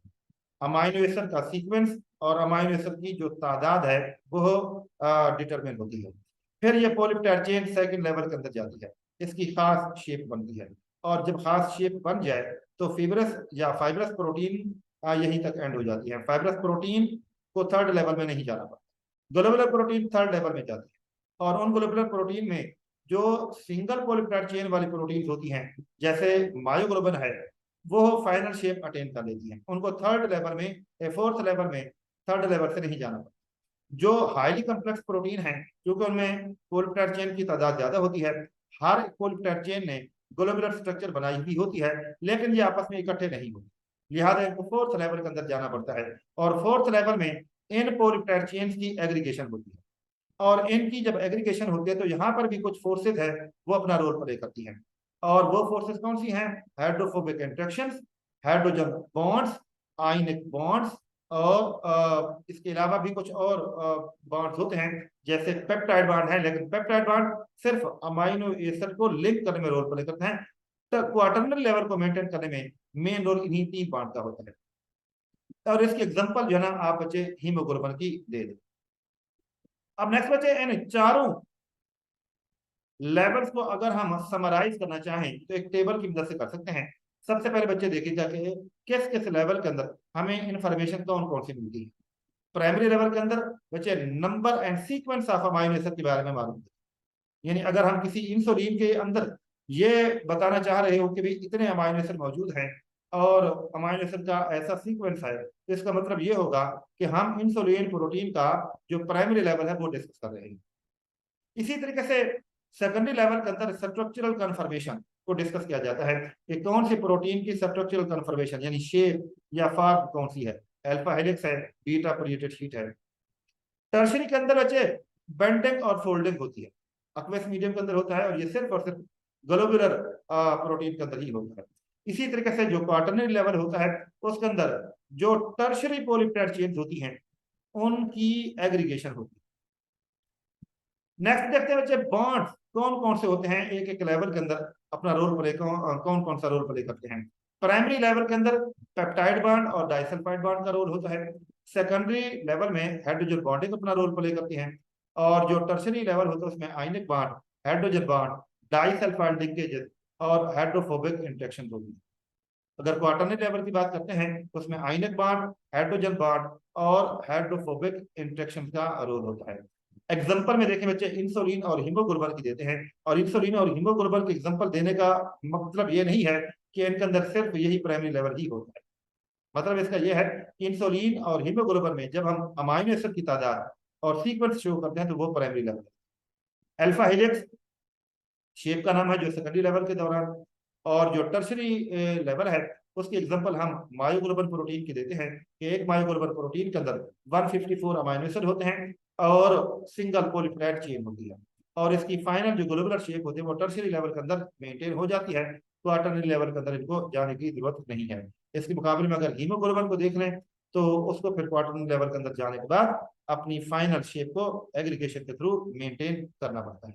अमाइनो एसिड का सीक्वेंस और अमाइनो एसिड की जो तादाद है वो डिटरमिन होती है। फिर ये पॉलीपेप्टाइड चेन सेकंड लेवल के अंदर जाती है, इसकी खास शेप बनती है, और जब खास शेप बन जाए तो फिब्रस या फाइब्रस प्रोटीन यहीं तक एंड हो जाती है। फाइब्रस प्रोटीन को थर्ड लेवल में नहीं जाना पड़ता, ग्लोबुलर प्रोटीन थर्ड लेवल में जाती है। और उन ग्लोबुलर प्रोटीन में जो सिंगल पॉलीपेप्टाइड चेन वाली प्रोटीन होती हैं, जैसे मायोग्लोबिन है, वो फाइनल शेप अटेन कर लेती हैं। उनको थर्ड लेवल में, फोर्थ लेवल में, थर्ड लेवल से नहीं जाना पड़ता। जो हाईली कॉम्प्लेक्स प्रोटीन है, क्योंकि उनमें पॉलीपेप्टाइड चेन की तादाद ज्यादा होती है, हर पॉलीपेप्टाइड चेन ने ग्लोबुलर स्ट्रक्चर बनाई हुई होती है, लेकिन ये आपस में इकट्ठे नहीं होते, लिहाजा इनको फोर्थ लेवल के अंदर जाना पड़ता है। और फोर्थ लेवल में इन पॉलीपेप्टाइड चेन की एग्रीगेशन होती है, और इनकी जब एग्रीगेशन होती है तो यहाँ पर भी कुछ फोर्सेज है वो अपना रोल प्ले करती हैं। और वो फोर्सेज कौन सी हैं? हाइड्रोफोबिक इंटरेक्शंस, हाइड्रोजन बॉन्ड्स, आयनिक बॉन्ड्स, और इसके अलावा भी कुछ और बॉन्ड्स होते हैं, जैसे पेप्टाइड बॉन्ड है, लेकिन पेप्टाइड बॉन्ड सिर्फ अमाइनो एसिड को लिंक करने में रोल प्ले करते हैं। तो क्वाटरनरी लेवल को मेंटेन करने में मेन रोल इन्हीं तीन बॉन्ड का होता है। और इसकी एग्जांपल जो है ना आप बच्चे हीमोग्लोबिन की दे दें। अब नेक्स्ट बच्चे इन चारों लेवल्स को अगर हम समराइज करना चाहें तो एक टेबल की मदद से कर सकते हैं। सबसे पहले बच्चे देखिएगा कि किस किस लेवल के अंदर हमें इंफॉर्मेशन कौन कौन सी मिलती है। प्राइमरी लेवल के अंदर बच्चे number and sequence of amino acid के बारे में मालूम है, यानी अगर हम किसी इंसुलिन के अंदर ये बताना चाह रहे हो कि भाई इतने अमाइनो एसिड मौजूद हैं और अमाइनो एसिड का ऐसा सीक्वेंस है, तो इसका मतलब ये होगा कि हम इंसुलिन प्रोटीन का जो प्राइमरी लेवल है वो डिस्कस कर रहे हैं। इसी तरीके से सेकेंडरी लेवल के अंदर स्ट्रक्चरल कन्फर्मेशन को डिस्कस किया जाता है कि कौन सी प्रोटीन की स्ट्रक्चरल कन्फर्मेशन यानी शेप या फॉर्म कौन सी है, अल्फा हेलिक्स है, बीटा प्रोटीटेड शीट है। टर्शरी के अंदर बच्चे बेंडिंग और फोल्डिंग होती है, अक्वेस मीडियम के अंदर होता है, और ये सिर्फ और सिर्फ ग्लोबुलर प्रोटीन के अंदर ही होता है। इसी तरीके से जो क्वार्टरनरी लेवल होता है उसके अंदर जो टर्शरी पॉलीपेप्टाइड चेन्स होती हैं उनकी एग्रीगेशन होती है। नेक्स्ट देखते हैं बच्चे बॉन्ड्स कौन कौन से होते हैं एक एक लेवल के अंदर, अपना रोल प्ले कौन कौन सा रोल प्ले करते हैं। प्राइमरी लेवल के अंदर पेप्टाइड बॉन्ड और डाइसल्फाइड बॉन्ड का रोल होता है। सेकेंडरी लेवल में हाइड्रोजन बॉन्डिंग अपना रोल प्ले करती हैं। और जो टर्शरी लेवल होता है उसमें ionic bond, hydrogen bond, disulphide linkages और हाइड्रोफोबिक इंटरेक्शन होती है। अगर क्वार्टरनरी लेवल की बात करते हैं तो उसमें आयनिक बॉन्ड, हाइड्रोजन बॉन्ड और हाइड्रोफोबिक इंटरेक्शन का रोल होता है। एग्जांपल में देखें बच्चे इंसुलिन और हीमोग्लोबिन की देते हैं, और इंसुलिन और हीमोग्लोबिन के एग्जांपल देने का मतलब ये नहीं है कि इनके अंदर सिर्फ यही प्राइमरी लेवल ही होता है। मतलब इसका यह है कि इंसुलिन और हीमोग्लोबिन में जब हम अमाइनो एसिड की तादाद और सीक्वेंस शो करते हैं तो वो प्राइमरी लेवल है। अल्फा हेलिक्स शेप का नाम है जो सेकेंडरी लेवल के दौरान, और जो टर्शरी लेवल है उसकी एग्जांपल हम मायोग्लोबिन प्रोटीन की देते हैं कि एक मायोग्लोबिन प्रोटीन के अंदर 154 अमाइनो एसिड होते हैं और सिंगल पॉलीपेप्टाइड चेन होती है, और इसकी फाइनल जो ग्लोबुलर शेप होती है वो टर्शरी लेवल के अंदर मेंटेन हो जाती है। क्वार्टरनरी लेवल के अंदर इनको जाने की जरूरत नहीं है। इसके मुकाबले में अगर हीमोग्लोबिन को देख लें तो उसको फिर क्वार्टरनरी लेवल के अंदर जाने के बाद अपनी फाइनल शेप को एग्रीगेशन के थ्रू मेंटेन करना पड़ता है।